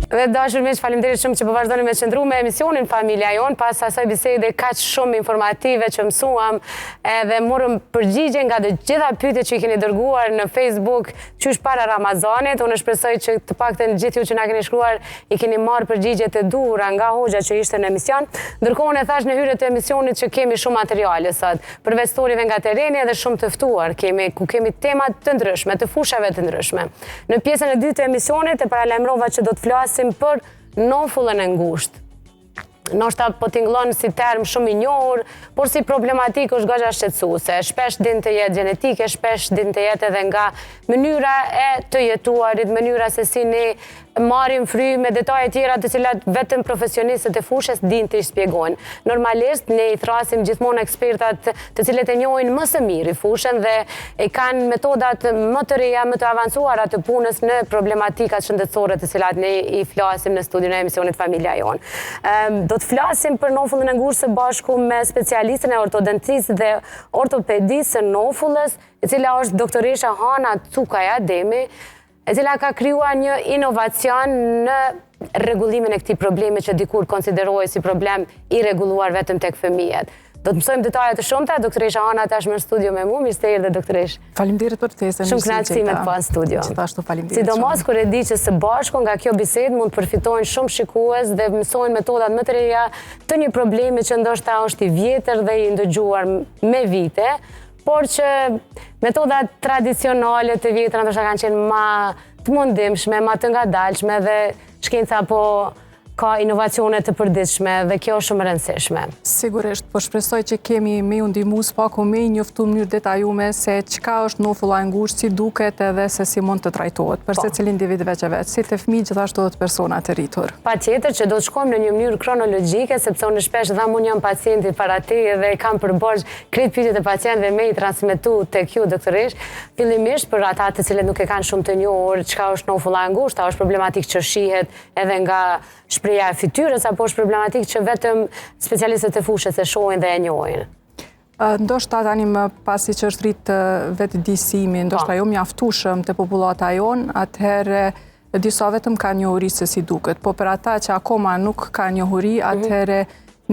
Dhe dashur miq, faleminderit shumë që po vazhdoni me qëndru me emisionin Familja Jon, pas asaj bisede kaq shumë informative që mësuam edhe morëm përgjigje nga të gjitha pyetjet që i keni dërguar në Facebook qysh para Ramazanit. Unë shpresoj që të paktën gjithë ju që na keni shkruar i keni marrë përgjigjet e duhura nga hoxha që ishte në emision. Ndërkohë unë thash në hyrje të emisionit që kemi shumë materiale sot, përveç storieve nga terreni edhe shumë të ftuar, ku kemi tema të ndryshme, të fushave të ndryshme. Në pjesën e dytë të emisionit e paralajmërova që do të flasim për nofullën e ngushtë. Ndoshta po tingëllon si term shumë i njohur, por si problematikë është goxha shqetësuese. Shpesh din të jetë gjenetike, shpesh din të jetë edhe nga mënyra e të jetuarit, mënyra se si ne marrim frymë, detaje tjera të cilat vetëm profesionistët e fushës din të i shpjegojnë. Normalisht ne i thrasim gjithmonë ekspertat të cilët e njohin më së miri fushën dhe e kanë metodat më të reja, më të avancuara të punës në problematikat shëndetësore të cilat ne i flasim në studion e emisionit Familja Jon. Do të flasim për nofullën e ngushtë së bashku me specialistën e ortodontisë dhe ortopedisë së nofullës, e cila është doktoresha Hana Cukaj Ademi, e cila ka krijuar një inovacion në rregullimin e këtij problemi që dikur konsiderohej si problem i rregulluar vetëm tek fëmijët. Do të mësojmë detaje të shumta. Doktoresha Hana tashmë në studio me mua. Mirë se erdhe, doktoresh. Faleminderit për ftesën. Shumë kënaqësi me të pa në studio. Gjithashtu faleminderit. Sidomos kur e di që së bashku nga kjo bisedë mund të përfitojnë shumë shikues dhe mësojnë metodat më të reja të një problemi që ndoshta është i vjetër dhe i ndëgjuar me vite, por që metodat tradicionale të vjetra ndoshta kanë qenë ma të mundimshme, ma të ngadalshme dhe shkenca po ka inovacione të përditshme dhe kjo është shumë e rëndësishme. Sigurisht, po shpresoj që kemi me u ndihmu s'paku me njoftu në mënyrë detajume se çka është nofulla e ngushtë, si duket edhe se si mund të trajtohet për secili individ veç e veç, si të fëmijë gjithashtu edhe të persona të rritur. Patjetër që do të shkojmë në një mënyrë kronologjike, sepse unë shpesh dhe unë jam pacienti para teje dhe kam përborxh krejt pyetjet e pacientëve me i transmetu tek ju, doktoresh. Fillimisht për ata të cilët nuk e kanë shumë të njohur çka është nofulla e ngushtë, a është problematikë që shihet edhe nga shpreha e fytyrës apo është problematikë që vetëm specialistët e fushës e shohin dhe e njohin? Ndoshta tani më pasi që është rritë vetë disimi, ndoshta jo mjaftueshëm te popullata jon, atëherë disa vetëm ka njohuri se si duket, po për ata që akoma nuk ka njohuri, atëherë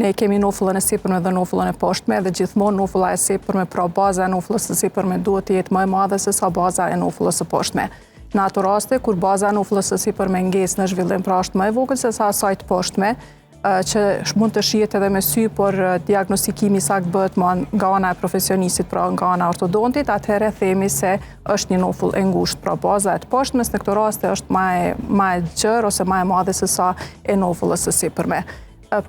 ne kemi nofullën e sipërme dhe nofullën e poshtme dhe gjithmonë nofulla e sipërme, pra baza e nofullës së sipërme duhet të jetë më e madhe se sa baza e nofullës së poshtme. Në ato raste, kur baza e nofullës së sipërme ngesë në zhvillim, pra është më e vogël se sa asaj të poshtme, që mund të shihet edhe me sy, por diagnostikimi saktë bëhet nga ana e profesionistit, pra nga ana e ortodontit, atëherë themi se është një nofull e ngushtë, pra baza e të poshtmes në këto raste është më e gjerë ose më e madhe se sa e nofullës së sipërme.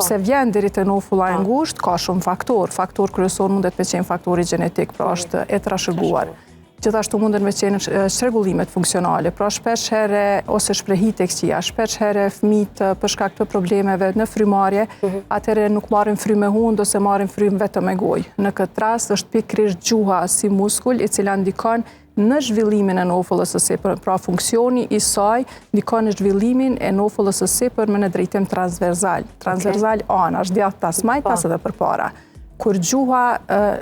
Pse vjen deri te nofulla e ngushtë, ka shumë faktor. Faktor kryesor mundet me qenë faktori gjenetik, pra është e trashëguar. Gjithashtu mundet me qenë çrregullimet funksionale, pra shpesh herë ose shprehitësia, shpesh herë fëmijët për shkak të problemeve në frymarrje, atëherë nuk marrin frymë me hund ose marrin frymë vetëm me gojë. Në këtë rast është pikërisht gjuha si muskull i cila ndikon në zhvillimin e nofullës së sipërme, pra funksioni i saj ndikon në zhvillimin e nofullës së sipërme në drejtim transversal. Transversal anash, djathtë tas majtas edhe përpara. Kur gjuha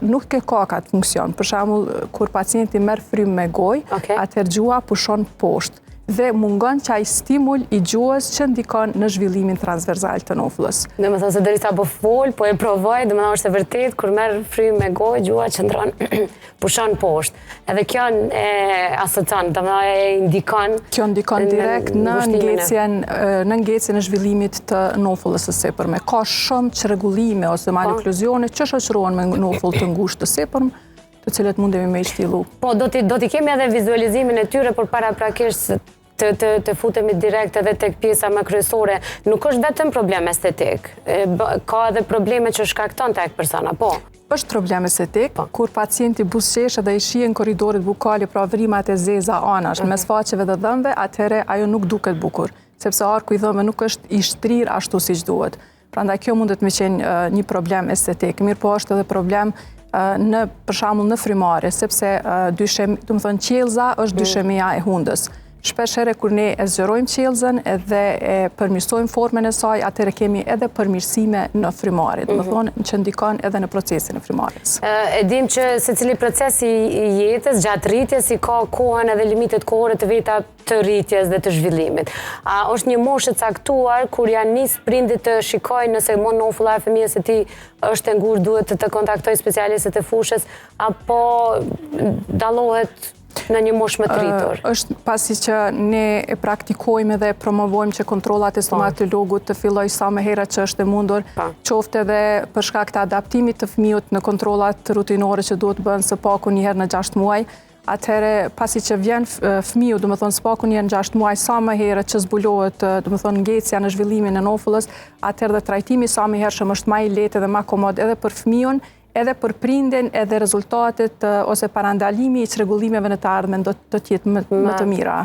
nuk ka atë funksion, për shembull kur pacienti merr frymë me gojë, atëherë gjuha pushon poshtë dhe mungon çaj stimul i gjuhës që ndikon në zhvillimin transversal të nofullës. Domethënë se derisa po fol, po e provoj, domethënë është e vërtetë kur merr frymë me gojë, gjuha qëndron pushon poshtë. Edhe kjo e asocion, domethënë e indikon. Kjo ndikon direkt në ngecjen e zhvillimit të nofullës së sipërme. Ka shumë çrregullime ose malokluzione që shoqërohen me nofull të ngushtë të sipërme, të cilët mundemi me i shtilu. Po, do t'i kemi edhe vizualizimin e tyre, por paraprakisht të futemi direkt edhe tek pjesa më kryesore. Nuk është vetëm problem estetik, ka edhe probleme që shkakton tek persona, po. Është problem estetik, kur pacienti buzëqesh dhe i shihen korridoret bukale, pra vrimat e zeza anash, mes faqeve dhe dhëmbëve, atëherë ajo nuk duket bukur, sepse arku i dhëmbëve nuk është i shtrir ashtu siç duhet. Prandaj kjo mundet me qenë një problem estetik, mirë po është edhe problem për shembull në frymarrje, sepse qelza është dyshemia e hundës. shpesh herë kur ne e zgjerojmë qelzën edhe e përmirësojmë formën e saj, atëherë kemi edhe përmirësime në frymarrje, do të thonë që ndikon edhe në procesin e frymarrjes. E dim që secili proces i jetës gjatë rritjes i ka kohën edhe limitet kohore të veta të rritjes dhe të zhvillimit. A është një moshë e caktuar kur janë nis prindit të shikojnë nëse monofulla e fëmijës së tij është e ngurë, duhet të kontaktoj specialistët e fushës, apo dallohet në një moshë më të rritur? Është pasi që ne e praktikojmë dhe promovojmë që kontrollat e stomatologut të filloj sa më herët që është e mundur, qoftë edhe për shkak të adaptimit të fëmijët në kontrollat rutinore që duhet bëhen së paku një herë në 6 muaj. Atëherë, pasi që vjen fëmiu, do të thonë së paku një herë në 6 muaj, sa më herët që zbulohet, do të thonë ngecja në zhvillimin e nofullës, atëherë dhe trajtimi sa më hershëm është më i lehtë dhe më komod edhe për fëmijën, edhe për prindin, edhe rezultatet ose parandalimi i çrregullimeve në të ardhmen do të jetë më të mira.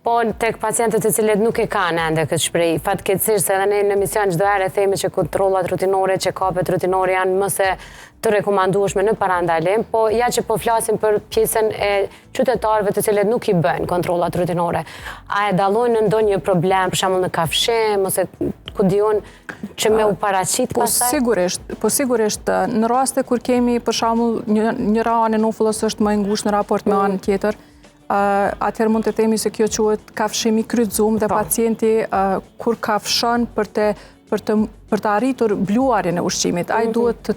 Po, tek pacientët e cilët nuk e kanë ende këtë shprehje, fatkeqësisht edhe ne në emision çdo herë themi që kontrollat rutinore, check-upet rutinore janë më se të rekomandueshme në parandalim, po ja që po flasim për pjesën e qytetarëve të cilët nuk i bëjnë kontrollat rutinore. A e dallojnë në ndonjë problem, për shembull në kafshim ose ku diun që me u paraqit pastaj? Po sigurisht, në raste kur kemi për shembull një anë e nofullës është më e ngushtë në raport me anën tjetër, atëherë mund të themi se kjo quhet kafshim i kryqëzuar dhe pacienti kur kafshon për të arritur bluarjen e ushqimit, ai duhet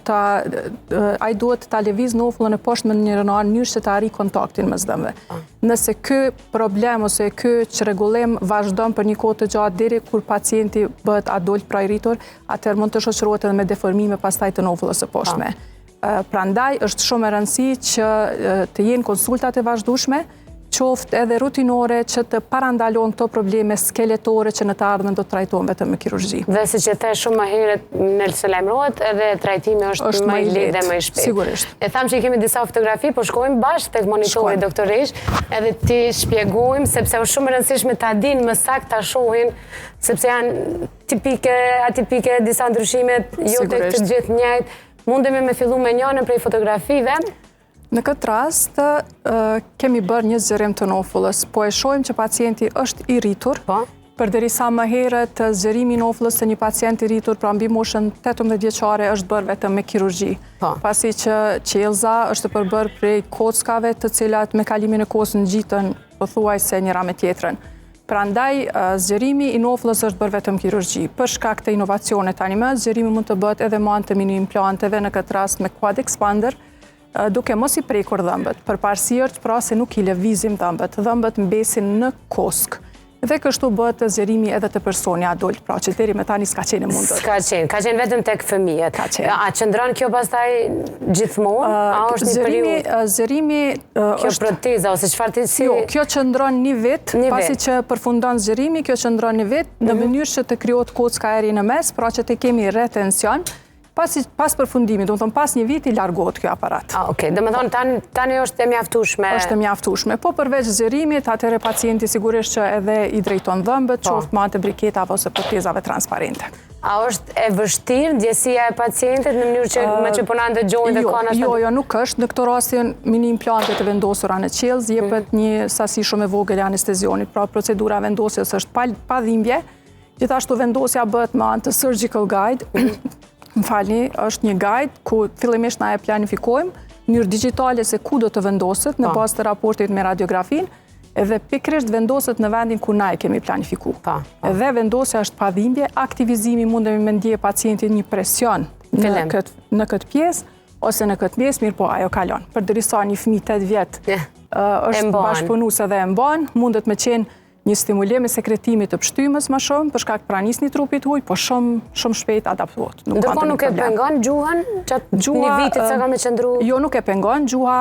ta lëviz nofullën e poshtme në një mënyrë që të arrijë kontaktin mes dhëmbëve. Nëse ky problem ose ky çrregullim vazhdon për një kohë të gjatë deri kur pacienti bëhet adult pra i rritur, atëherë mund të shoqërohet edhe me deformime pastaj të nofullës së poshtme. Prandaj është shumë e rëndësishme që të jenë konsultat e vazhdueshme, qoftë edhe rutinore që të parandalojnë këto probleme skeletore që në të ardhmen do të trajtohen vetëm me kirurgji. Dhe siç e the shumë më herët, nëse lajmërohet edhe trajtimi është më i lehtë dhe më i shpejtë. Sigurisht. E tham që i kemi disa fotografi, po shkojmë bashkë tek monitori doktor Resh, edhe ti shpjegojmë sepse është shumë e rëndësishme ta dinë më saktë ta shohin, sepse janë tipike, atipike, disa ndryshimet, jo tek të gjithë njëjtë. Mundemi me fillu me njërin prej fotografive. Në këtë rast, kemi bërë një zgjerim të nofullës, po e shohim që pacienti është i rritur, përderisa më herët zgjerimi i nofullës të një pacient i rritur pra mbi moshën 18 vjeçare është bërë vetëm me kirurgji. Pasi që qelza është përbërë prej kockave të cilat me kalimin e kohës ngjiten pothuajse njëra me tjetrën. Prandaj, zgjerimi i nofullës është bërë vetëm kirurgji. Për shkak të inovacionit tani më, zgjerimi mund të bëhet edhe me anë të mini implanteve, në këtë rast me quad expander, duke mos i prekur dhëmbët, përparësisht pra se nuk i lëvizim dhëmbët. Dhëmbët mbesin në kosk. Dhe kështu bëhet zgjerimi edhe të personi adult, pra që deri me tani s'ka qenë mundur. Ka qenë vetëm tek fëmijët. A qëndron kjo pastaj gjithmonë? A është një periudhë? Zgjerimi kjo proteza ose çfarë ti si? Jo, kjo qëndron një vit, pasi që përfundon zgjerimi, kjo qëndron një vit në mënyrë që të krijohet kocka eri në mes, pra që të kemi retension. Pas përfundimit, do të thonë pas një viti largohet kjo aparat. Okej, do të thonë tani është e mjaftueshme. Është e mjaftueshme, po përveç zgjerimit, atëherë pacienti sigurisht që edhe i drejton dhëmbët, qoftë me anë të briketave ose protezave transparente. A është e vështirë ndjesia e pacientit në mënyrë që me që po na ndëgjojnë dhe kanë ashtu? Jo, nuk është. Në këtë rastin mini implantet e vendosura në qelzë jepet një sasi shumë e vogël e anestezionit, pra procedura vendosjes është pa dhimbje. Gjithashtu vendosja bëhet me anë të surgical guide. Është një guide ku fillimisht na e planifikojmë në mënyrë digjitale se ku do të vendoset në bazë të raportit me radiografin, edhe pikërisht vendoset në vendin ku na e kemi planifikuar. Edhe vendosja është pa dhimbje, aktivizimi mundemi me ndje pacientin një presion në këtë pjesë ose në këtë pjesë, mirë po ajo kalon. Përderisa një fëmijë 8 vjet është bashkëpunues edhe e mban, mundet me qenë një stimulim i sekretimit të pshtymës më shumë për shkak pranisë një trupit huaj, po shumë shpejt adaptohet. Ndërkohë nuk e pengon gjuhën gjatë një vitit sa ka me qëndru? Jo, nuk e pengon, gjuha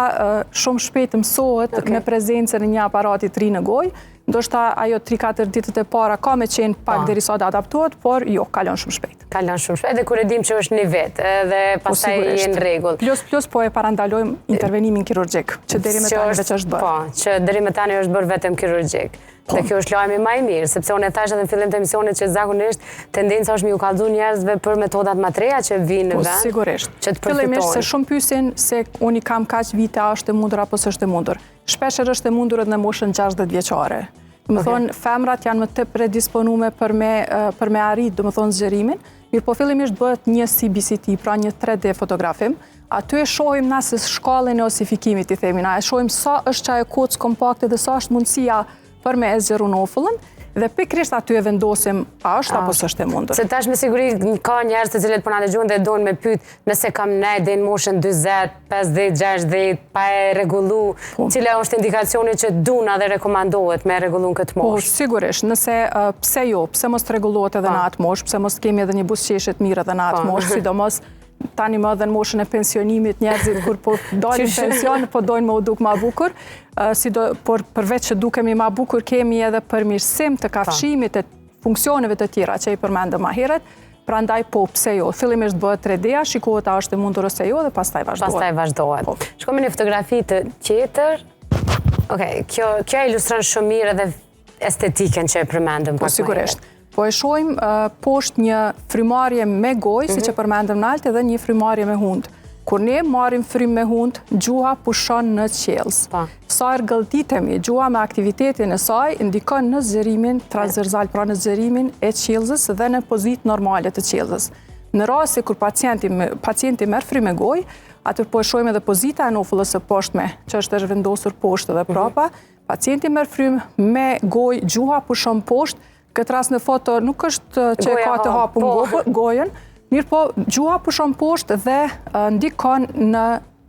shumë shpejt mësohet me prezencën e një aparati të ri në gojë. Ndoshta ajo 3-4 ditët e para ka me qenë pak derisa të adaptohet, por jo, kalon shumë shpejt. Kalon shumë shpejt, edhe kur e dim që është një vit, edhe pastaj jenë rregull. Plus po e parandalojmë intervenimin kirurgjik, që deri më tani veç është bërë. Po, që deri më tani është bërë vetëm kirurgjik. Dhe kjo është lajmi më i mirë, sepse unë e thash edhe në fillim të emisionit që zakonisht tendenca është me u kallëzu njerëzve për metodat më të reja që vinë në vend. Po sigurisht. Që të fillimisht se shumë pyesin se unë kam kaq vite, a është e mundur apo s'është e mundur. shpesher është e mundur edhe në moshën 60 vjeçare. Do të thonë, femrat janë më të predisponume për me arrit, do të thonë, zgjerimin, mirë po fillimisht bëhet një CBCT, pra një 3D fotografim. Aty e shohim na se shkallën e osifikimit, i themi, na e shohim sa është çaj kocë kompakte dhe sa është mundësia për me e zgjeru nofullën, dhe pikërisht aty e vendosim a është apo s'është e mundur. Se tash me siguri ka njerëz të cilët po na dëgjojnë dhe doin me pyet nëse kam ne deri në moshën 40, 50, 60 pa e rregullu, cila është indikacioni që duna dhe rekomandohet me rregullu në këtë moshë? Po, sigurisht, nëse pse jo, pse mos rregullohet edhe në atë moshë, pse mos kemi edhe një buzëqeshje të mirë edhe në atë moshë, sidomos tani më edhe në moshën e pensionimit, njerëzit kur po dalin pension, po dojnë më u duk ma bukur, por përveç që dukemi ma bukur, kemi edhe përmirësim të kafshimit e funksioneve të tjera që i përmendëm ma heret, prandaj po pse jo, fillimisht bëhet 3D-a, shikohet a është e mundur ose jo dhe pastaj vazhdohet. Shkojmë në fotografi të tjetër. Okej, kjo ilustron shumë mirë edhe estetiken që e përmendëm. Po sigurisht. Po e shojmë poshtë një frymarrje me gojë, si që përmendëm nalt, edhe një frymarrje me hundë. Kur ne marrim frym me hundë, gjuha pushon në qelës. Sa rgëlltitemi, gjuha me aktivitetin e saj ndikon në zgjerimin transversal, pra në zgjerimin e qelëzës dhe në pozitë normale të qelëzës. Në rast se kur pacienti merr frym me gojë, atë po e shojmë edhe pozita e nofullës së poshtme, që është vendosur poshtë dhe prapa. Pacienti merr frym me gojë, gjuha pushon poshtë. Këtë rast në foto nuk është që e ka të hapun gojën, mirë po gjuha pushon poshtë dhe ndikon në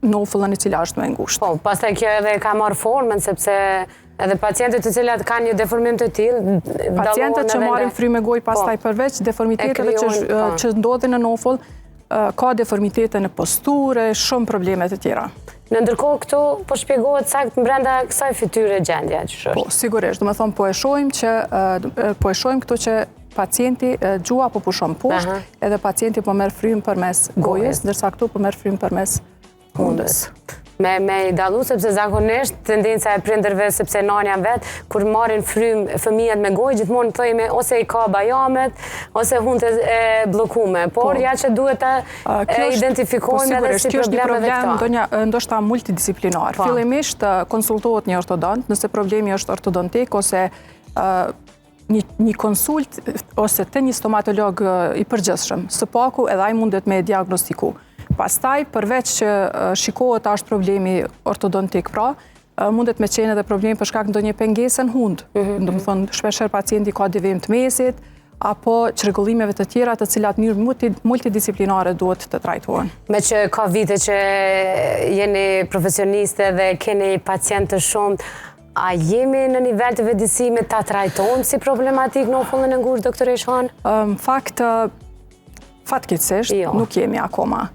nofullën e cila është më e ngushtë. Po, pastaj kjo edhe ka marrë formën, sepse edhe pacientët të cilat kanë një deformim të tillë, pacientët që marrin frym me gojë pastaj përveç deformiteteve që ndodhin në nofull, ka deformitete në posture, shumë probleme të tjera. Në ndërkohë këtu po shpjegohet sakt brenda kësaj fytyre gjendja që është. Po, sigurisht, do të thonë po e shohim këtu që pacienti gjuha po pushon poshtë, edhe pacienti po merr frym përmes gojës, ndërsa këtu po merr frym përmes hundës. Me i dallu, sepse zakonisht tendenca e prindërve, sepse nani janë vetë, kur marrin frym fëmijët me gojë, gjithmonë thojmë ose i ka bajamet, ose hundët e bllokume. Por ja që duhet ta identifikojmë edhe si probleme dhe këta. Problem ndoshta multidisiplinar. Fillimisht konsultohet një ortodont, nëse problemi është ortodontik ose një konsult ose te një stomatolog i përgjithshëm. Së paku edhe ai mundet me diagnostiku. Pastaj, përveç që shikohet a është problemi ortodontik pra, mundet me qenë edhe problemi për shkak ndonjë pengese në hundë. Do të thonë, shpeshherë pacienti ka devijim të mesit, apo çrregullimeve të tjera të cilat në mënyrë multidisiplinare duhet të trajtohen. Me që ka vite që jeni profesioniste dhe keni pacientë të shumë, a jemi në nivel të vetëdijësimit ta trajtojmë si problematik në nofullën e ngushtë, doktor Eshan? Fakt, fatkeqësisht nuk jemi akoma.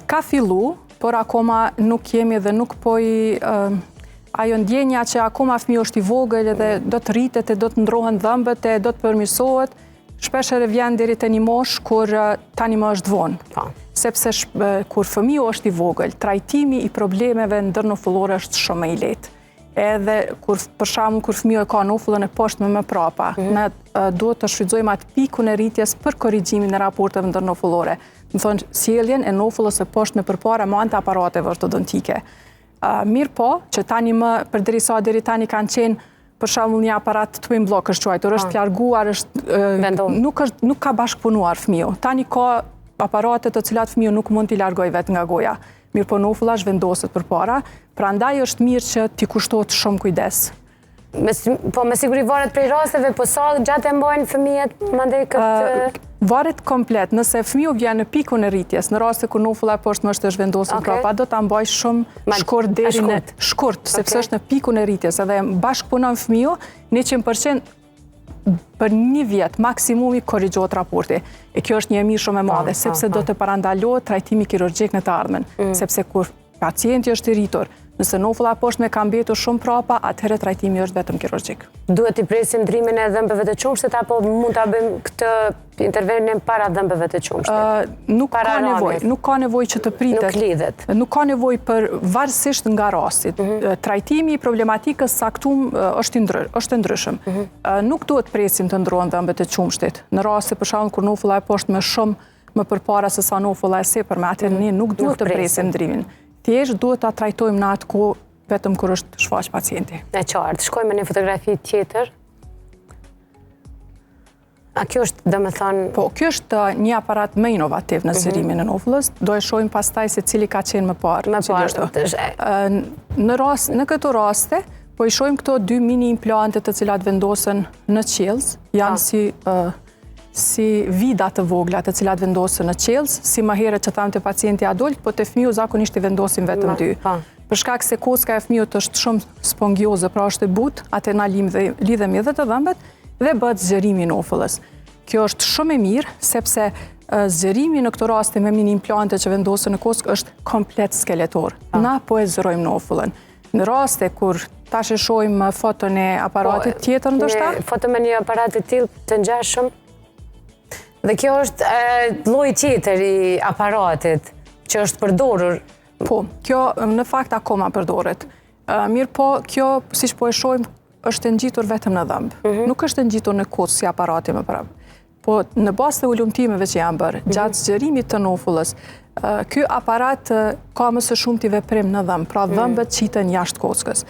Ka fillu, por akoma nuk jemi dhe nuk po ajo ndjenja që akoma fëmiu është i vogël dhe do të rritet e do të ndrohen dhëmbët e do të përmirësohet, shpeshherë vjen deri te një moshë kur tani më është vonë. Sepse kur fëmiu është i vogël, trajtimi i problemeve ndërnofullore është shumë më i lehtë. Edhe për shembull kur fëmiu e ka nofullën e poshtme më prapa, ne duhet të shfrytëzojmë atë pikun e rritjes për korrigjimin e raporteve ndërnofullore. Do të thonë sjelljen e nofullës së poshtme përpara me anë të aparateve ortodontike. Mirë po, që tani më përderisa deri tani kanë qenë për shembull një aparat twin block është quajtur, është larguar, nuk ka bashkëpunuar fëmiu. Tani ka aparate të cilat fëmiu nuk mund t'i largojë vetë nga goja. Mirë po nofulla zhvendoset përpara, prandaj është mirë që t'i kushtohet shumë kujdes. Po me siguri varet prej rasteve, po sa gjatë e mbajnë fëmijët mandej këtë? Varet komplet, nëse fëmiu vjen në pikun e rritjes, në raste kur nofulla e poshtme është e zhvendosur prapa, do ta mbaj shumë shkurt deri në shkurt, sepse është në pikun e rritjes, edhe bashkëpunon fëmiu 100% për një vjet maksimumi korrigjohet raporti. E kjo është një mirë shumë e madhe, sepse do të parandalohet trajtimi kirurgjik në të ardhmen, sepse kur pacienti është i rritur, nëse nofulla e poshtme ka mbetur shumë prapa, atëherë trajtimi është vetëm kirurgjik. Duhet i presim ndrimin e dhëmbëve të qumshtit apo mund ta bëjmë këtë intervenim para dhëmbëve të qumshtit? Nuk ka nevojë që të pritet. Nuk lidhet. Nuk ka nevojë për varësisht nga rasti. Trajtimi i problematikës saktum është ndryshëm. Nuk duhet presim të ndrohen dhëmbët e qumshtit. Në raste për shembull kur nofulla e poshtme është shumë më përpara se sa nofulla e sipërme, atëherë ne nuk duhet të presim ndrimin. Thjesht duhet ta trajtojmë në atë kohë vetëm kur është shfaq pacienti. E qartë, shkojmë me një fotografi tjetër. A kjo është, dhe me thonë... Po, kjo është një aparat më inovativ në zgjerimin e nofullës. Do e shohim pastaj se cili ka qenë më parë. Në këto raste, po i shohim këto dy mini implante të cilat vendosen në qelz, janë si vida të vogla të cilat vendosen në qelz, si më herët që thamë të pacienti adult, po të fëmiju zakonisht i vendosim vetëm dy. Për shkak se koska e fëmijut është shumë spongioze, pra është e butë, atë na lidhemi edhe të dhëmbët, dhe bëhet zgjerimi i nofullës. Kjo është shumë e mirë, sepse zgjerimi në këto raste me mini implante që vendosen në koskë është komplet skeletor. Na po e zgjerojmë nofullën. Në raste kur tash e shohim foton e aparatit tjetër ndoshta, foto me një aparat të tillë të ngjashëm. Dhe kjo është lloji tjetër i aparatit që është përdorur. Po, kjo në fakt akoma përdoret. Mirë po, kjo siç po e shohim është ngjitur vetëm në dhëmb. Nuk është ngjitur në kockë si aparati më parë. Po në bazë të ulëmtimeve që janë bërë gjatë zgjerimit të nofullës, ky aparat ka më së shumti veprim në dhëmb, pra dhëmbët qiten jashtë kockës.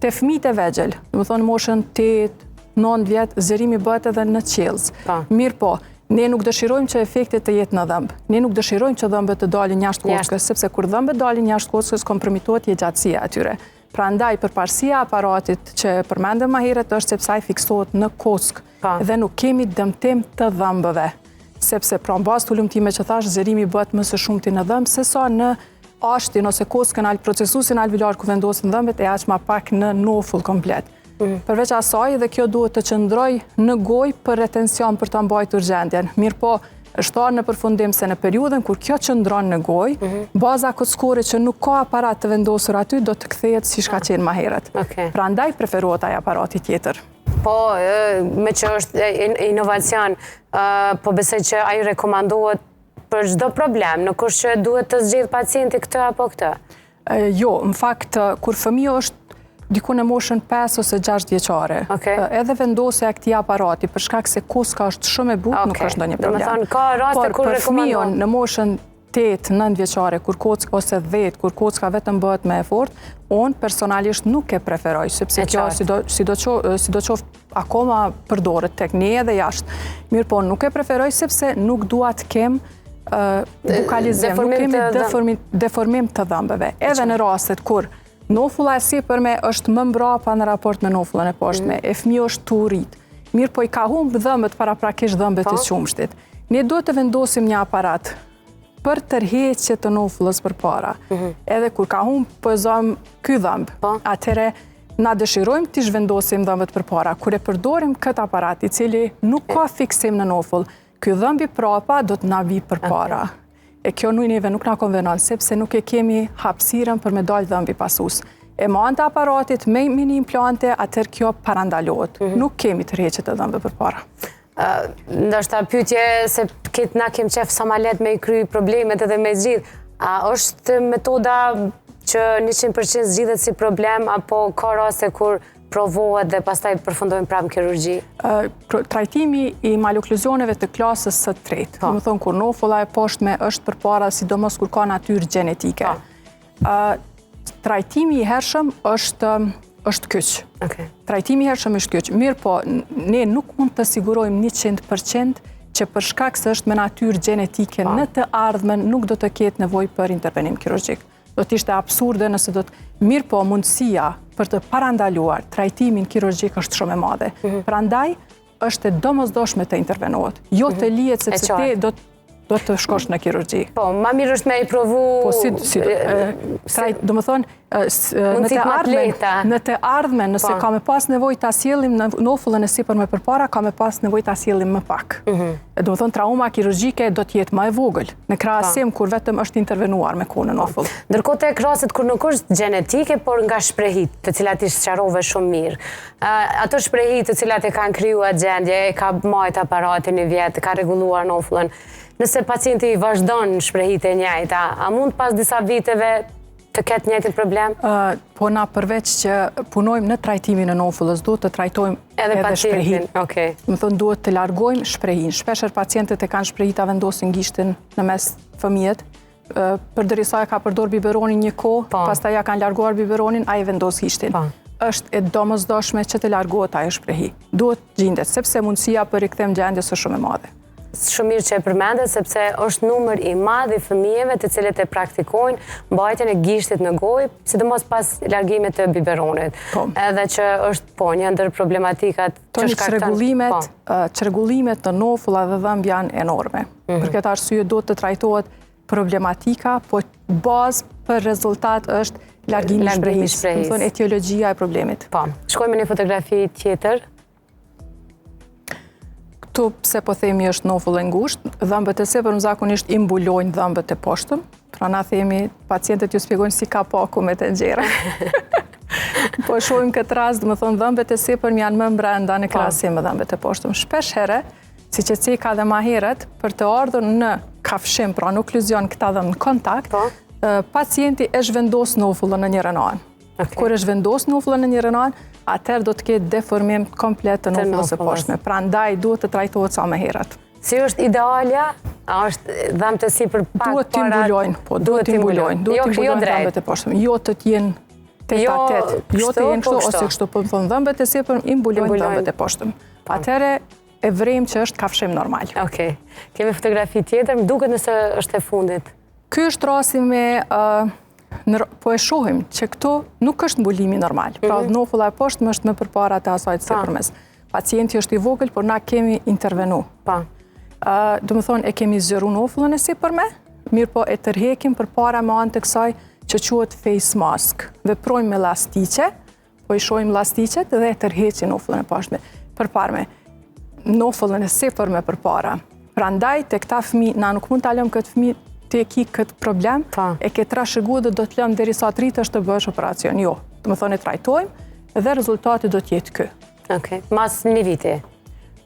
Te fëmijët e vegjël, domethënë moshën 8-9 vjet, zgjerimi bëhet edhe në qelz. Mirë po, ne nuk dëshirojmë që efektet të jetë në dhëmb. Ne nuk dëshirojmë që dhëmbët të dalin jashtë kockës, sepse kur dhëmbët dalin jashtë kockës, kompromitohet jetëgjatësia atyre. Prandaj përparësia aparatit që përmendëm më herët është sepse ai fiksohet në kockë dhe nuk kemi dëmtim të dhëmbëve. Sepse pra në bazë të ulëmtimeve që thash, zgjerimi bëhet më së shumti në dhëmb sesa në ashtin ose kockën procesusin alveolar ku vendosen dhëmbët e aq më pak në nofull komplet. Përveç asaj dhe kjo duhet të qëndroj në gojë për retension për ta mbajtur gjendjen. Mirëpo, shtohet në përfundim se në periudhën kur kjo qëndron në gojë, baza kockore që nuk ka aparat të vendosur aty do të kthehet siç ka qenë më herët. Prandaj preferohet ai aparati tjetër. Po, me që është inovacion, po besoj që ai rekomandohet për çdo problem, nuk është që duhet të zgjidh pacienti këtë apo këtë. Jo, në fakt kur fëmiu është diku në moshën 5 ose 6 vjeçare. Edhe vendosja e këtij aparati për shkak se koska është shumë e butë, nuk është ndonjë problem. Domethënë ka raste kur rekomandohet. Për fëmijën në moshën 8-9 vjeçare kur kock ose 10 kur kocka vetëm bëhet më e fortë, unë personalisht nuk e preferoj, sepse kjo sidoqoftë akoma përdoret tek ne edhe jashtë. Mirë po, nuk e preferoj sepse nuk dua të kem bukalizim, nuk kemi deformim të dhëmbëve. Edhe në rastet kur nofulla e sipërme është më mbrapa në raport me nofullën e poshtme, e fëmiu është tu rrit. Mirë po i ka humbë dhëmbët paraprakisht dhëmbët të qumshtit. Ne duhet të vendosim një aparat për tërheqje të nofullës përpara. Edhe kur ka humbë po e zëm ky dhëmb, atëherë na dëshirojmë të zhvendosim dhëmbët përpara. Kur e përdorim këtë aparat i cili nuk ka fiksim në nofull, ky dhëmb i prapa do të na vi përpara. E kjo neve nuk na konvenon, sepse nuk e kemi hapësirën për me dalë dhëmbi pasus. E me anë të aparatit me mini implante, atëherë kjo parandalohet. Nuk kemi tërheqje të dhëmbëve përpara. Ndoshta pyetje se na kem qef sa ma let me i kry problemet edhe me zgjidh. A është metoda që 100% zgjidhet si problem, apo ka raste kur provohet dhe pastaj përfundojnë prapë kirurgji? Trajtimi i malokluzioneve të klasës së tretë. Do të thonë kur nofulla e poshtme është përpara, sidomos kur ka natyrë gjenetike. Trajtimi i hershëm është kyç. Trajtimi i hershëm është kyç. Mirë po, ne nuk mund të sigurojmë 100% që për shkak se është me natyrë gjenetike në të ardhmen nuk do të ketë nevojë për intervenim kirurgjik. Do të ishte absurde nëse do të... Mirë po, mundësia për të parandaluar trajtimin kirurgjik është shumë e madhe. Prandaj, është e domosdoshme të intervenohet. Jo të lihet sepse te do të shkosh në kirurgji. Po, ma mirë është me i provu... Po, do më thonë, në të ardhmen, nëse ka me pas nevoj të asjellim në nofullën e sipërme përpara, ka me pas nevoj të asjellim më pak. Do më thonë, trauma kirurgjike do t'jetë më e vogël, në krahasim kur vetëm është intervenuar me kohë në nofull. Ndërkohë tek rastet kur nuk është gjenetike, por nga shprehit, të cilat i sqarove shumë mirë. Ato shprehit të cilat e kanë krijuar gjendje, e ka marrë aparatin një vjet, ka rregulluar nofullën. Nëse pacienti vazhdon shprehit e njëjta, a mund pas disa viteve të ketë njëjtin problem? Po na përveç që punojmë në trajtimin e nofullës, duhet të trajtojmë edhe shprehin. Më thonë duhet të largojmë shprehin. Shpeshher pacientët e kanë shprehita vendosin gishtin në mes fëmijët, përderisa e ka përdor biberonin një kohë, pastaj ja kanë larguar biberonin, ai vendos gishtin. Është e domosdoshme që të largohet ajo shprehi. Duhet gjendet, sepse mundësia për rikthem gjendjes është shumë e madhe. Shumë mirë që e përmendet, sepse është numër i madh i fëmijëve të cilët e praktikojnë mbajtjen e gishtit në gojë, sidomos pas largimit të biberonit. Edhe që është një ndër problematikat që shkakton. Çrregullimet të nofulla dhe dhëmb janë enorme. Për këtë arsye duhet të trajtohet problematika, po bazë për rezultat është largimi i shprehjes. Do të thonë etiologjia e problemit. Po. Shkojmë në një fotografi tjetër. Këtu pse po themi është nofull e ngushtë, dhëmbët e sipërm zakonisht i mbulojnë dhëmbët e poshtëm. Pra na themi pacientët ju shpjegojnë si ka paku me të nxjerrë. Po shohim këtë rast, do të thonë dhëmbët e sipërm janë më brenda në krahasim me dhëmbët e poshtëm. Shpesh herë, siç e ceka dhe më herët, për të ardhur në kafshim, pra në okluzion këta dhëmbë në kontakt, pacienti e zhvendos nofullën në njërin anë. Kur e zhvendos nofullën në njërin anë, atëherë do të ketë deformim komplet të nofullës së poshtme. Prandaj duhet të trajtohet sa më herët. Si është idealja? A është dhëmbët e sipër pak para? Duhet t'i mbulojnë, po, duhet t'i mbulojnë. Duhet t'i mbulojnë dhëmbët e poshtme. Jo të jenë tet-a-tet. Jo të jenë kështu ose kështu, po thonë dhëmbët e sipër i mbulojnë dhëmbët e poshtme. Atëherë e vrejmë që është kafshim normal. Okej. Kemi fotografi tjetër, më duket nëse është e fundit. Ky është rasti me po e shohim që këtu nuk është mbulimi normal. Pra nofulla e poshtme është më përpara të asaj të sipërmes. Pacienti është i vogël, por na kemi intervenu. Do të thonë e kemi zgjeruar nofullën e sipërme, mirë po e tërheqim përpara me anë të kësaj që quhet face mask. Veprojmë me llastiqe, po i shohim llastiqet dhe e tërheqim nofullën e poshtme. Përpara nofullën e sipërme përpara. Prandaj te këta fëmijë na nuk mund ta lëmë këtë fëmijë të ki këtë problem, e ke trashëguar dhe do të lëmë derisa të rritesh të bësh operacion. Jo, do të thonë e trajtojmë dhe rezultati do të jetë ky. Okej, mas një viti.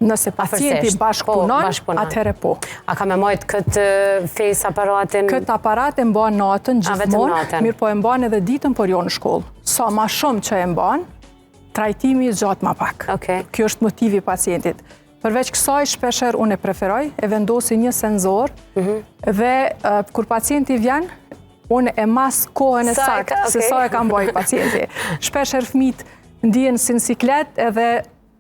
Nëse pacienti bashkëpunon, atëherë po. A ka me majtë këtë face aparatin? Këtë aparat e mban natën gjithmonë, mirë po e mban edhe ditën, por jo në shkollë. Sa ma shumë që e mban, trajtimi zgjat ma pak. Kjo është motivi i pacientit. Përveç kësaj, shpesher unë e preferoj, e vendosi një senzor dhe kur pacienti vjen, unë e mas kohën e saktë se sa e kam bëj pacienti. Shpesher fëmijët ndihen si në siklet edhe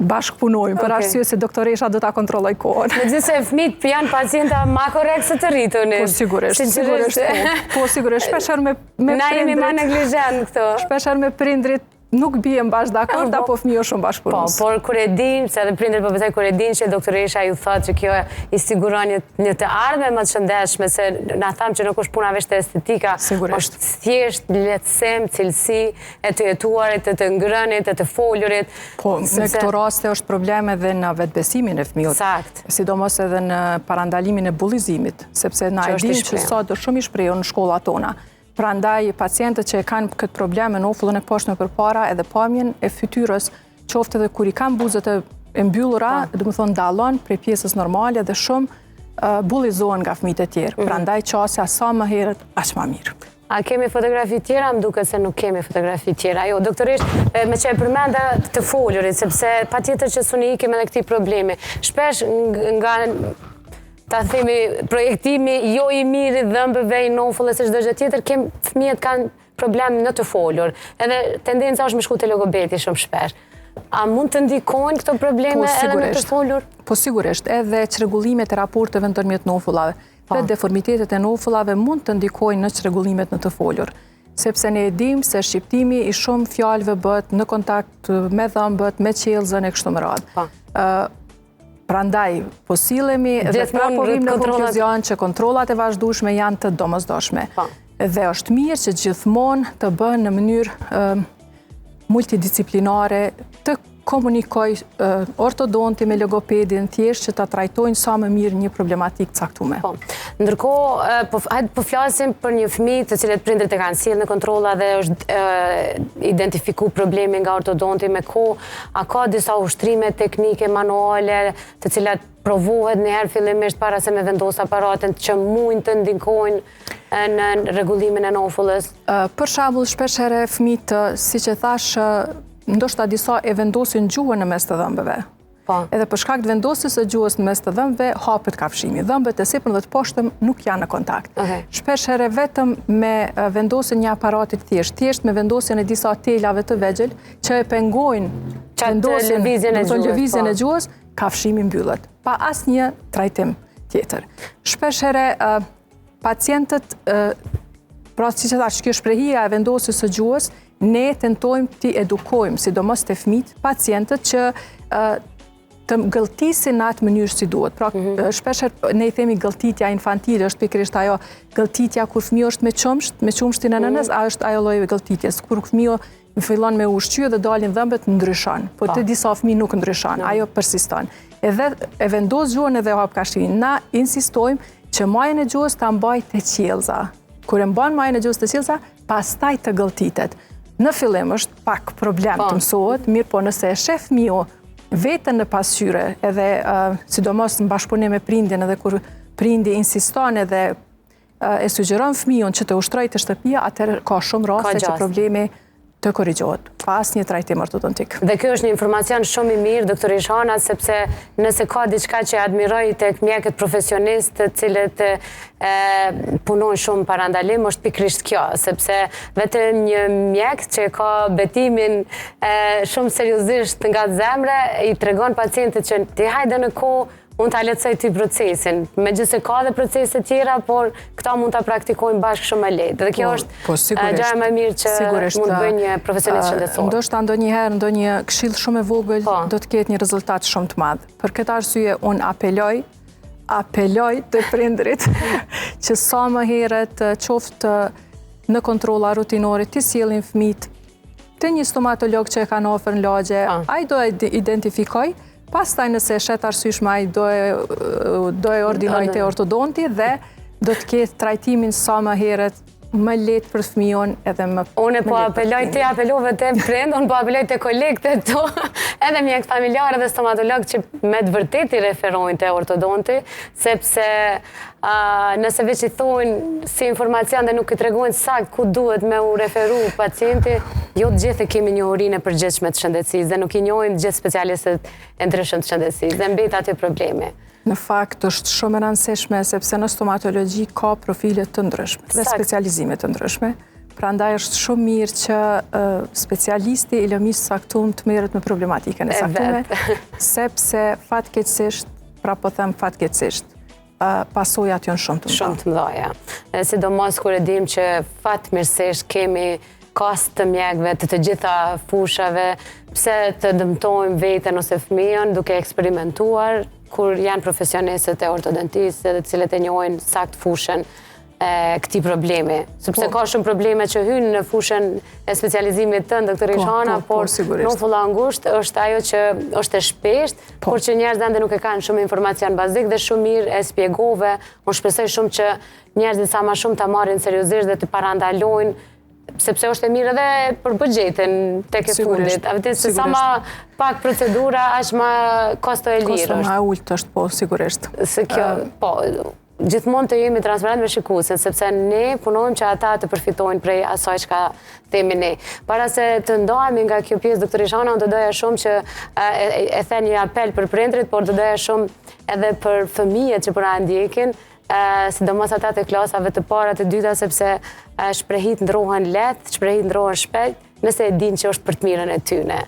bashkëpunojmë, për arsye se doktoresha do ta kontrolloj kohën. Megjithëse fëmijët janë pacienta më korrekt se të rritunit. Po sigurisht. Po sigurisht, shpesher me na jemi më neglizhent këto. Shpesher me prindrit nuk bien bashkë dakord, apo fëmijë shumë bashkëpunues. Po, por kur e dim, se edhe prindërit po besoj kur e din që doktoresha ju thotë që kjo i siguron një të ardhme më të shëndetshme, se na tham që nuk është puna veç te estetika, është thjesht lehtësim, cilësi e të jetuarit, të ngrënit, të folurit. Po, në këto raste është problem edhe në vetbesimin e fëmijës. Sakt. Sidomos edhe në parandalimin e bullizimit, sepse na e dim që sot është shumë i shprehur në shkollat tona. Prandaj pacientët që e kanë këtë problem me nofullën e poshtme përpara edhe pamjen e fytyrës, qoftë edhe kur i kanë buzët e mbyllura, do të thonë dallon prej pjesës normale dhe shumë bullizohen nga fëmijët e tjerë. Prandaj qasja sa më herët aq më mirë. A kemi fotografi tjera? Më duket se nuk kemi fotografi tjera. Jo, doktoresh, me që e përmenda të folurit, sepse patjetër që suni ikim edhe këtij problemi. Shpesh nga ta themi projektimi jo i mirë i dhëmbëve, i nofullës e çdo gjë tjetër, fëmijët kanë problem në të folur. Edhe tendenca është me shku te logopedi shumë shpesh. A mund të ndikojnë këto probleme edhe në të folur? Po sigurisht, edhe çrregullimet e raporteve ndërmjet nofullave dhe deformitetet e nofullave mund të ndikojnë në çrregullimet në të folur. Sepse ne e dim se shqiptimi i shumë fjalëve bëhet në kontakt me dhëmbët, me qelzën e kështu me radhë. Prandaj, po sillemi dhe prapë vim në konkluzion që kontrollat e vazhdueshme janë të domosdoshme. Dhe është mirë që gjithmonë të bëhen në mënyrë multidisciplinare, të komunikoj ortodonti me logopedin thjesht që ta trajtojnë sa më mirë një problematik caktuar. Ndërkohë, hajde po flasim për një fëmijë të cilët prindërit e kanë sjellë në kontrolla dhe është identifikuar problemi nga ortodonti me kohë, a ka disa ushtrime teknike, manuale, të cilat provohet njëherë fillimisht para se me vendos aparatin që mund të ndikojnë në rregullimin e nofullës? Për shembull, shpesh herë fëmijët, siç e thash, ndoshta disa e vendosin gjuhën në mes të dhëmbëve. Edhe për shkak të vendosjes së gjuhës në mes të dhëmbëve hapet kafshimi. Dhëmbët e sipërm dhe të poshtëm nuk janë në kontakt. Shpesh herë vetëm me vendosjen e një aparati të thjesht me vendosjen e disa telave të vegjël që e pengojnë lëvizjen e gjuhës, kafshimi mbyllet, pa asnjë trajtim tjetër. Shpesh herë pacientët, pra si që thash, kjo shprehja e vendosjes së gjuhës, ne tentojmë t'i edukojmë, sidomos të fëmijët, pacientët që të gëlltisin në atë mënyrë si duhet. Pra, shpesh ne i themi gëlltitja infantile, është pikërisht ajo gëlltitja kur fëmiu është me qumshtin e nënës, a është ajo lloj gëlltitjes. Kur fëmiu fillon me ushqyer dhe dalin dhëmbët, ndryshon. Po te disa fëmijë nuk ndryshon, ajo persiston. Edhe e vendos gjuhën edhe hap kafshimin. Na insistojmë që majën e gjuhës ta mbajë te qiellza. Kur e mban majën e gjuhës te qiellza, pastaj të gëlltitet. Në fillim është pak problem të mësohet, mirë po nëse e sheh fëmiu vetën në pasqyre, edhe sidomos në bashkëpunim me prindin, edhe kur prindi insiston edhe e sugjeron fëmijën që të ushtrojë te shtëpia, atëherë ka shumë raste që problemi të korrigjohet pa asnjë trajtim ortodontik. Dhe kjo është një informacion shumë i mirë, doktor Ishana, sepse nëse ka diçka që admiroj tek mjekët profesionistë të cilët punojnë shumë parandalim, është pikërisht kjo, sepse vetëm një mjek që ka betimin shumë seriozisht nga zemra i tregon pacientit që ti hajde në kohë, unë ta lehtësoj ty procesin. Megjithëse ka dhe procese tjera, por këta mund ta praktikojmë bashkë shumë e lehtë. Dhe kjo është gjëja më e mirë që mund të bëjë një profesionist shëndetësor. Ndoshta ndonjëherë ndonjë këshill shumë e vogël do të ketë një rezultat shumë të madh. Për këtë arsye unë apeloj të prindrit që sa më herët qoftë në kontrolla rutinore të sjellin fëmijët te një stomatolog që e kanë ofër në lagje, ai do e identifikoj. Pastaj nëse shet arsyeshme ai do e ordinoj te ortodonti dhe do të ketë trajtimin sa më herët më lehtë për fëmijën edhe më. Unë po apeloj ti apelove te prind, unë po apeloj te kolegët e tu, edhe mjek familjarë dhe stomatolog që me të vërtet i referojnë te ortodonti, sepse nëse veç i thonë si informacion dhe nuk i tregojnë sakt ku duhet me u referu pacienti, jo të gjithë kemi një urinë e përgjithshme të shëndetësisë dhe nuk i njohim gjithë specialistët e ndryshëm të shëndetësisë dhe mbet aty problemi. Në fakt është shumë e rëndësishme sepse në stomatologji ka profile të ndryshme dhe specializime të ndryshme. Prandaj është shumë mirë që specialisti i lëmisë saktum të merret me problematikën e saktume, sepse fatkeqësisht, pra po them fatkeqësisht, pasojat janë shumë të mëdha. Shumë të mëdha. Sidomos kur e dim që fatmirësisht kemi kastë të mjekëve të gjitha fushave, pse të dëmtojmë veten ose fëmijën duke eksperimentuar kur janë profesionistët e ortodontisë dhe të cilët e njohin sakt fushën këtij problemi. Sepse ka shumë probleme që hynë në fushën e specializimit tënd, doktor Ishana, por nofulla ngushtë është ajo që është e shpeshtë, por që njerëzit ende nuk e kanë shumë informacion bazik dhe shumë mirë e spjegove. Unë shpresoj shumë që njerëzit sa më shumë ta marrin seriozisht dhe të parandalojnë, sepse është e mirë edhe për buxhetin tek e fundit. A vetë se sa më pak procedura, aq më kosto e lirë. Kosto më ulët është, po, sigurisht. Se kjo, po, gjithmonë të jemi transparent me shikuesin, sepse ne punojmë që ata të përfitojnë prej asaj çka themi ne. Para se të ndahemi nga kjo pjesë, doktor Ishana, unë do doja shumë që e the një apel për prindrit, por do doja shumë edhe për fëmijët që po na ndjekin, sidomos ata të klasave të para, të dyta, sepse shprehit ndrohen lehtë, shprehit ndrohen shpejt, nëse e din që është për të mirën e tyne.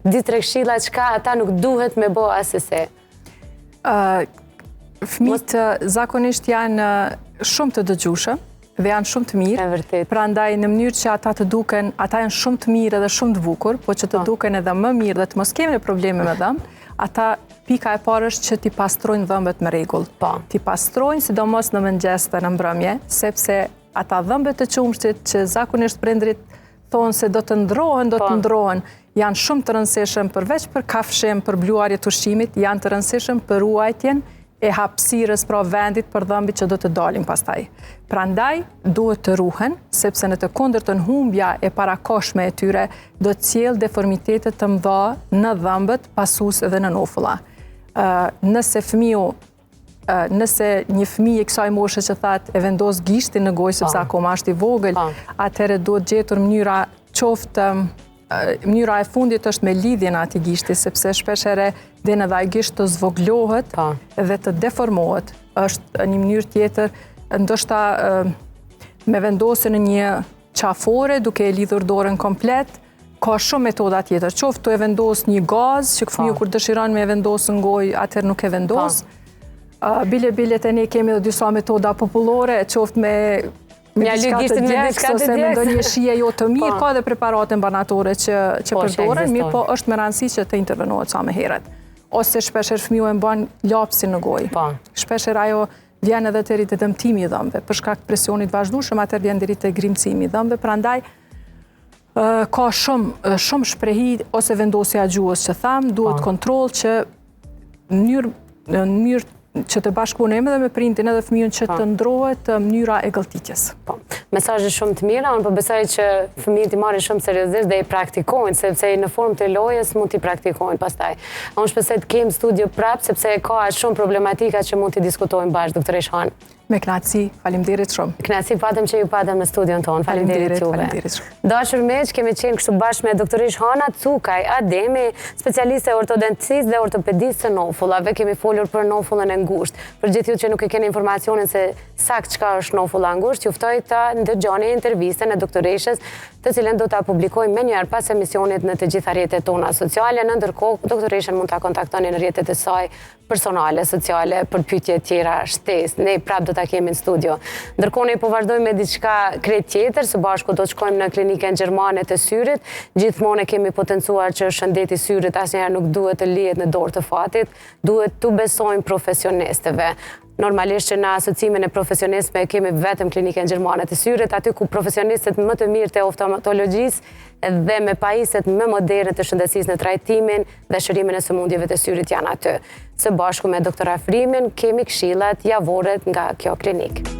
2-3 këshilla çka ata nuk duhet me bë asesi. Fëmijët zakonisht janë shumë të dëgjueshëm dhe janë shumë të mirë. Prandaj në mënyrë që ata të duken, ata janë shumë të mirë dhe shumë të bukur, po që të duken edhe më mirë dhe të mos kemi probleme me dhëmbë, ata pika e parë është që ti pastrojnë dhëmbët me rregull. Ti pastrojnë sidomos në mëngjes dhe në mbrëmje, sepse ata dhëmbët e qumshtit që zakonisht prindrit thonë se do të ndrohen, janë shumë të rëndësishëm përveç për kafshim, për bluarje të ushqimit, janë të rëndësishëm për ruajtjen e hapësirës pra vendit për dhëmbit që do të dalin pastaj. Prandaj duhet të ruhen, sepse në të kundërtën humbja e parakoshme e tyre do të sjellë deformitete të mëdha në dhëmbët, pasues edhe në nofulla. Nëse një fëmijë i kësaj moshe që thatë e vendos gishtin në gojë sepse akoma është i vogël, atëherë duhet gjetur mënyra qoftë mënyra e fundit është me lidhjen ati gishti, sepse shpeshere dhe në dhe gisht të zvoglohet dhe të deformohet. Është një mënyrë tjetër, ndoshta me vendosën në një qafore, duke e lidhur dorën komplet, ka shumë metoda tjetër. Qoftë të e vendos një gaz, që fëmiu kur dëshiron me e vendosë në gojë, atëherë nuk e vendos. Bilet e ne kemi dhe disa metoda popullore, qoftë me diçka të djekës, ose me ndonjë shije jo të mirë, ka dhe preparate mbanatore që përdoren, mirë po është me rëndësi që të intervenohet sa më herët. Ose shpesher fëmiu e mban lapsin në gojë. Shpesher ajo vjen edhe të rritë dëmtimi i dhëmbëve, për shkak të presionit vazhdueshëm, atëherë vjen deri te grimcimi i dhëmbëve, prandaj ka shumë shprehi ose vendosja e gjuhës që tham, duhet kontroll që në mënyrë që të bashkëpunojmë edhe me prindin edhe fëmijën që të ndrohet mënyra e gëlltitjes. Mesazhe shumë të mira, unë po besoj që fëmijët i marrin shumë seriozisht dhe i praktikojnë, sepse në formë të lojës mund t'i praktikojnë pastaj. Unë shpresoj të kem studio prapë, sepse ka shumë problematika që mund t'i diskutojmë bashkë, doktoresh Han. Me kënaqësi, faleminderit shumë. Kënaqësi patëm që ju patëm në studion tonë. Faleminderit juve. Dashur miq, kemi qenë kështu bashkë me doktoresh Hana Cukaj Ademi, specialiste ortodontistë dhe ortopedistë të nofullave. Kemi folur për nofullën e ngushtë. Për gjithë ju që nuk e keni informacionin se sakt çka është nofulla e ngushtë, ju ftoj ta ndëgjoni intervistën e doktoreshës, të cilën do ta publikojmë menjëherë pas emisionit në të gjitha rrjetet tona sociale. Në ndërkohë, doktoreshën mund ta kontaktoni në rrjetet e saj personale, sociale, për pyetje tjera, shtesë. Ne prapë do ta kemi në studio. Ndërkohë ne po vazhdojmë me diçka krejt tjetër, së bashku do të shkojmë në klinikën gjermane të syrit. Gjithmonë e kemi potencuar që shëndeti i syrit asnjëherë nuk duhet të lihet në dorë të fatit, duhet të besojmë profesionistëve. Normalisht që në asocimin e profesionistëve kemi vetëm klinikën gjermane të syrit, aty ku profesionistët më të mirë të oftalmologjisë dhe me pajisjet më moderne të shëndetësisë në trajtimin dhe shërimin e sëmundjeve të syrit janë aty. Së bashku me doktor Afrimin kemi këshillat javore nga kjo klinikë.